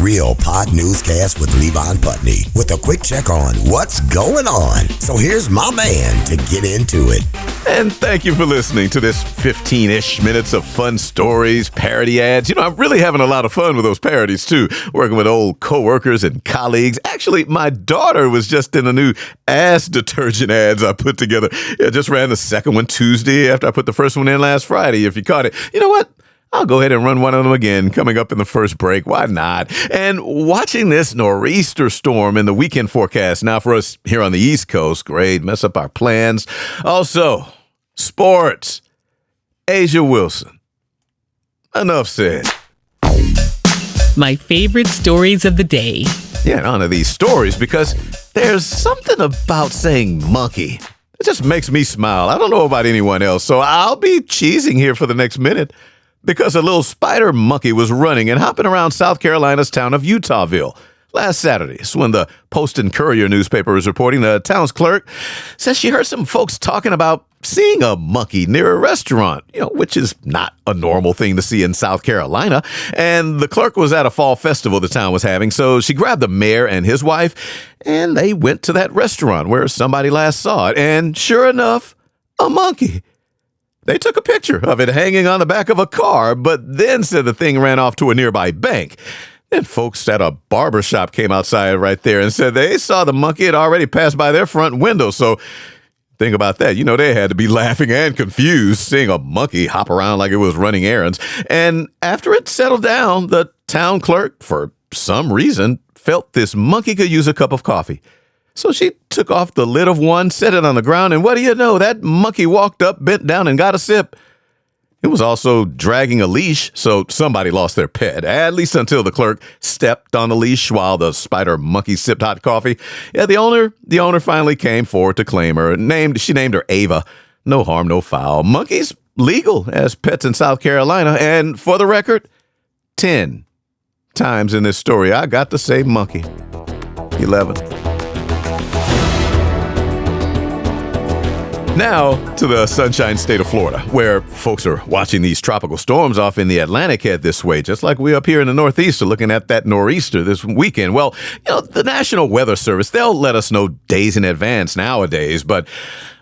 real pod newscast with Levon Putney with a quick check on what's going on. So here's my man to get into it. And thank you for listening to this 15-ish minutes of fun stories, parody ads. I'm really having a lot of fun with those parodies, too, working with old coworkers and colleagues. Actually, my daughter was just in the new ass detergent ads I put together. I just ran the second one Tuesday after I put the first one in last Friday, if you caught it. You know what? I'll go ahead and run one of them again coming up in the first break. Why not? And watching this nor'easter storm in the weekend forecast now for us here on the East Coast, great, mess up our plans. Also, sports. Asia Wilson. Enough said. My favorite stories of the day. Yeah, and honor these stories because there's something about saying monkey. It just makes me smile. I don't know about anyone else, so I'll be cheesing here for the next minute. Because a little spider monkey was running and hopping around South Carolina's town of Utahville. Last Saturday is when the Post and Courier newspaper is reporting the town's clerk says she heard some folks talking about seeing a monkey near a restaurant, which is not a normal thing to see in South Carolina. And the clerk was at a fall festival the town was having, so she grabbed the mayor and his wife, and they went to that restaurant where somebody last saw it. And sure enough, a monkey. They took a picture of it hanging on the back of a car, but then said the thing ran off to a nearby bank. And folks at a barber shop came outside right there and said they saw the monkey had already passed by their front window. So think about that. They had to be laughing and confused seeing a monkey hop around like it was running errands. And after it settled down, the town clerk, for some reason, felt this monkey could use a cup of coffee. So she took off the lid of one, set it on the ground, and what do you know? That monkey walked up, bent down, and got a sip. It was also dragging a leash, so somebody lost their pet, at least until the clerk stepped on the leash while the spider monkey sipped hot coffee. Yeah, the owner finally came forward to claim her. She named her Ava. No harm, no foul. Monkeys legal as pets in South Carolina, and for the record, 10 times in this story I got to say monkey. 11. Now to the Sunshine State of Florida, where folks are watching these tropical storms off in the Atlantic head this way, just like we up here in the Northeast are looking at that nor'easter this weekend. Well, the National Weather Service, they'll let us know days in advance nowadays, but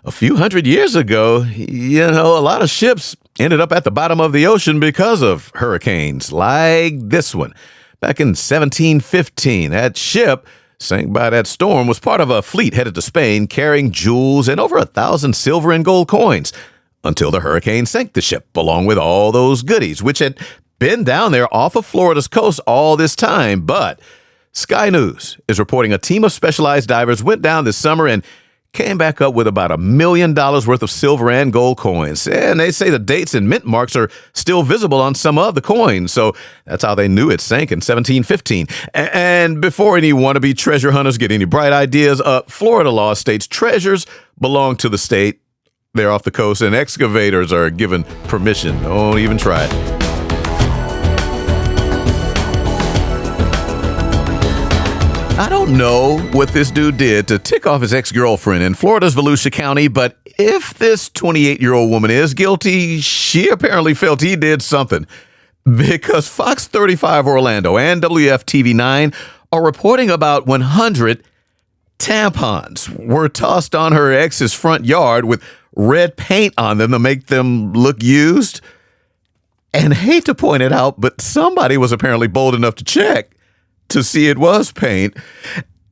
a few hundred years ago, a lot of ships ended up at the bottom of the ocean because of hurricanes like this one. Back in 1715, that ship sank by that storm was part of a fleet headed to Spain carrying jewels and over 1,000 silver and gold coins until the hurricane sank the ship along with all those goodies, which had been down there off of Florida's coast all this time. But Sky News is reporting a team of specialized divers went down this summer and came back up with about $1 million worth of silver and gold coins. And they say the dates and mint marks are still visible on some of the coins. So that's how they knew it sank in 1715. And before any wannabe treasure hunters get any bright ideas, Florida law states treasures belong to the state. They're off the coast and excavators are given permission. Don't even try it. I don't know what this dude did to tick off his ex-girlfriend in Florida's Volusia County, but if this 28-year-old woman is guilty, she apparently felt he did something. Because Fox 35 Orlando and WFTV9 are reporting about 100 tampons were tossed on her ex's front yard with red paint on them to make them look used. And hate to point it out, but somebody was apparently bold enough to check to see it was paint.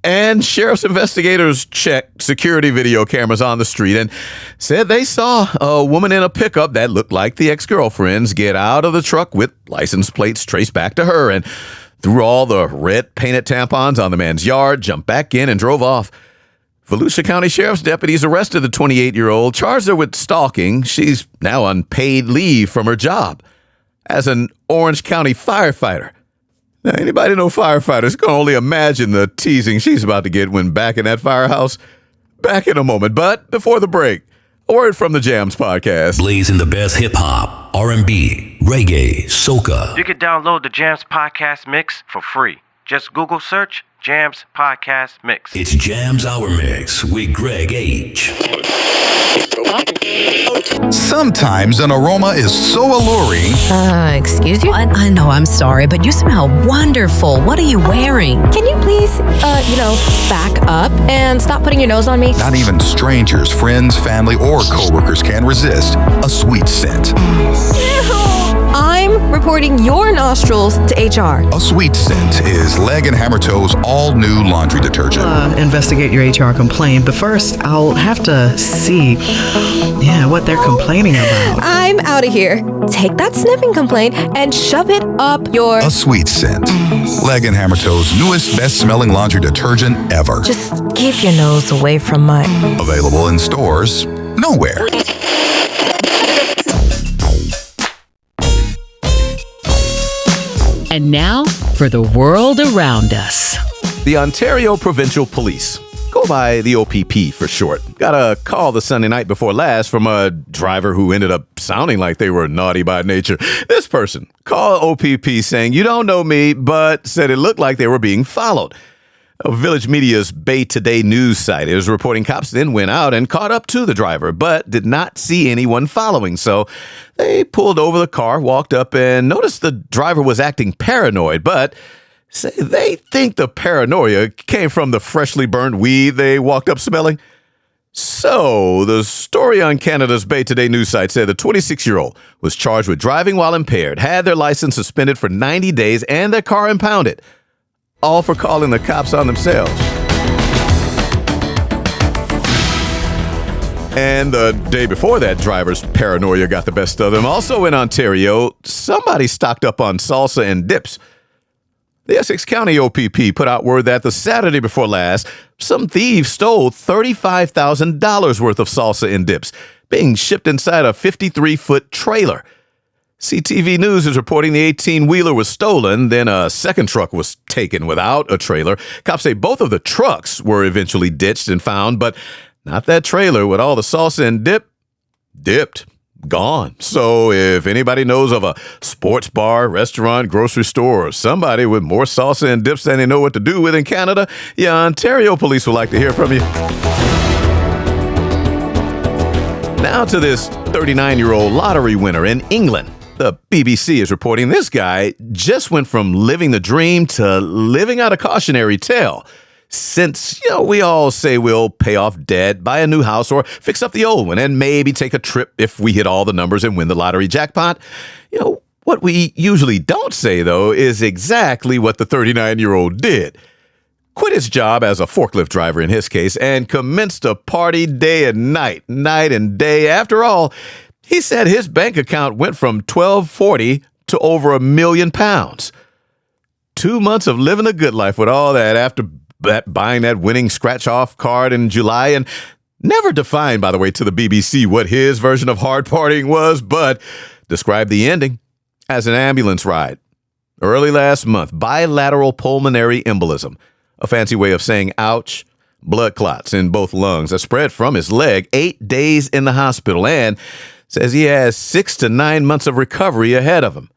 And sheriff's investigators checked security video cameras on the street and said they saw a woman in a pickup that looked like the ex-girlfriend's get out of the truck with license plates traced back to her and threw all the red painted tampons on the man's yard, jumped back in, and drove off. Volusia County Sheriff's deputies arrested the 28-year-old, charged her with stalking. She's now on paid leave from her job as an Orange County firefighter. Now, anybody know firefighters can only imagine the teasing she's about to get when back in that firehouse. Back in a moment, but before the break, a word from the Jams Podcast. Blazing the best hip-hop, R&B, reggae, soca. You can download the Jams Podcast mix for free. Just Google search Jams Podcast Mix. It's Jams Hour Mix with Greg H. Sometimes an aroma is so alluring. Excuse you? I know, I'm sorry, but you smell wonderful. What are you wearing? Can you please, back up and stop putting your nose on me? Not even strangers, friends, family, or coworkers can resist a sweet scent. I'm reporting your nostrils to HR. A sweet scent is Leg and Hammer Toe's all-new laundry detergent. Investigate your HR complaint, but first I'll have to see, what they're complaining about. I'm out of here. Take that sniffing complaint and shove it up your... A sweet scent. Leg and Hammer Toe's newest best-smelling laundry detergent ever. Just keep your nose away from my... Available in stores nowhere. And now for the world around us. The Ontario Provincial Police, go by the OPP for short, got a call the Sunday night before last from a driver who ended up sounding like they were naughty by nature. This person called OPP saying, "You don't know me," but said it looked like they were being followed. Village Media's Bay Today news site is reporting cops then went out and caught up to the driver, but did not see anyone following. So they pulled over the car, walked up, and noticed the driver was acting paranoid, but say they think the paranoia came from the freshly burned weed they walked up smelling. So the story on Canada's Bay Today news site said the 26-year-old was charged with driving while impaired, had their license suspended for 90 days, and their car impounded. All for calling the cops on themselves. And the day before that, driver's paranoia got the best of them. Also in Ontario, somebody stocked up on salsa and dips. The Essex County OPP put out word that the Saturday before last, some thieves stole $35,000 worth of salsa and dips, being shipped inside a 53-foot trailer. CTV News is reporting the 18-wheeler was stolen, then a second truck was taken without a trailer. Cops say both of the trucks were eventually ditched and found, but not that trailer with all the salsa and dipped, gone. So if anybody knows of a sports bar, restaurant, grocery store, or somebody with more salsa and dips than they know what to do with in Canada, Ontario police would like to hear from you. Now to this 39-year-old lottery winner in England. The BBC is reporting this guy just went from living the dream to living out a cautionary tale. Since, we all say we'll pay off debt, buy a new house, or fix up the old one, and maybe take a trip if we hit all the numbers and win the lottery jackpot. What we usually don't say, though, is exactly what the 39-year-old did. Quit his job as a forklift driver in his case, and commenced to party day and night and day. After all, he said his bank account went from $1,240 to over £1 million. 2 months of living the good life with all that after buying that winning scratch-off card in July, and never defined, by the way, to the BBC what his version of hard partying was, but described the ending as an ambulance ride. Early last month, bilateral pulmonary embolism, a fancy way of saying ouch, blood clots in both lungs that spread from his leg, 8 days in the hospital, and says he has 6 to 9 months of recovery ahead of him.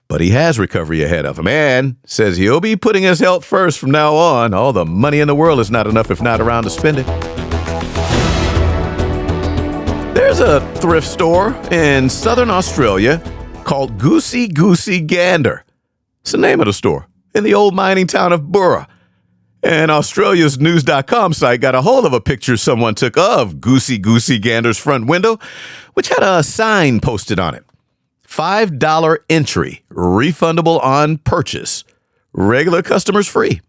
But he has recovery ahead of him and says he'll be putting his health first from now on. All the money in the world is not enough if not around to spend it. There's a thrift store in southern Australia called Goosey Goosey Gander. It's the name of the store in the old mining town of Burra. And Australia's news.com site got a hold of a picture someone took of Goosey Goosey Gander's front window, which had a sign posted on it. $5 entry, refundable on purchase. Regular customers free.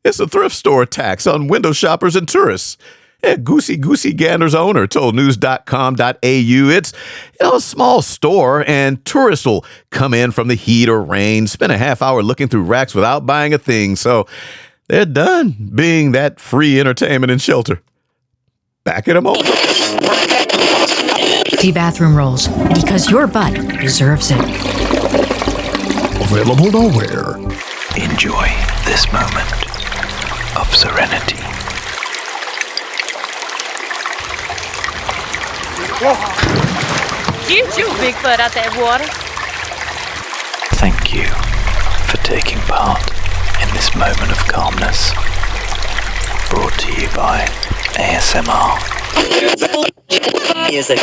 It's a thrift store tax on window shoppers and tourists. And Goosey Goosey Gander's owner told news.com.au it's a small store and tourists will come in from the heat or rain, spend a half hour looking through racks without buying a thing. So they're done being that free entertainment and shelter. Back in a moment. Bathroom rolls, because your butt deserves it. Available nowhere. Enjoy this moment of serenity. You Bigfoot out that water. Thank you for taking part in this moment of calmness. Brought to you by ASMR. Music.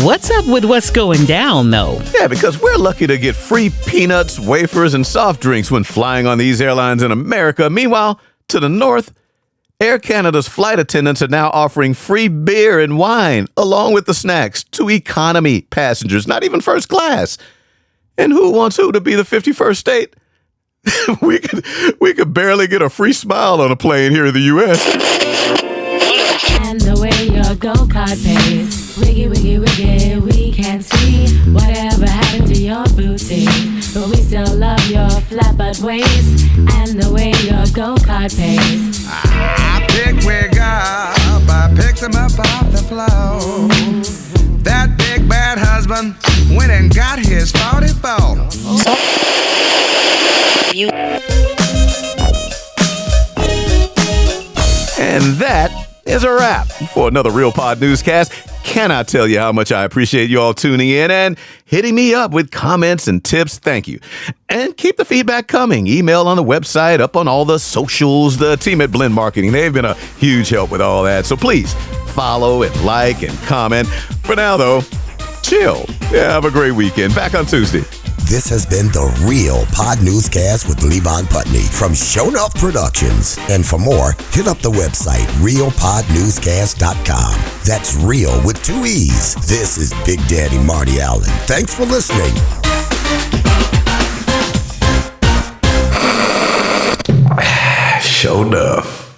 What's up with what's going down, though? Yeah, because we're lucky to get free peanuts, wafers, and soft drinks when flying on these airlines in America. Meanwhile, to the north, Air Canada's flight attendants are now offering free beer and wine, along with the snacks, to economy passengers, not even first class. And who wants who to be the 51st state? we could barely get a free smile on a plane here in the U.S. And the way your go-kart pays, wiggy, wiggy, wiggy, we can't see whatever happened to your booty, but we still love your flat butt waist. And the way your go-kart pays. I picked wig up, I picked him up off the floor. That big bad husband went and got his 44. And that is a wrap for another Real Pod Newscast. Cannot tell you how much I appreciate you all tuning in and hitting me up with comments and tips. Thank you. And keep the feedback coming. Email on the website, up on all the socials, the team at Blend Marketing. They've been a huge help with all that. So please follow and like and comment. For now, though, chill. Yeah, have a great weekend. Back on Tuesday. This has been the Real Pod Newscast with Levon Putney from Show Enough Productions. And for more, hit up the website, realpodnewscast.com. That's real with 2 E's. This is Big Daddy Marty Allen. Thanks for listening. Show enough.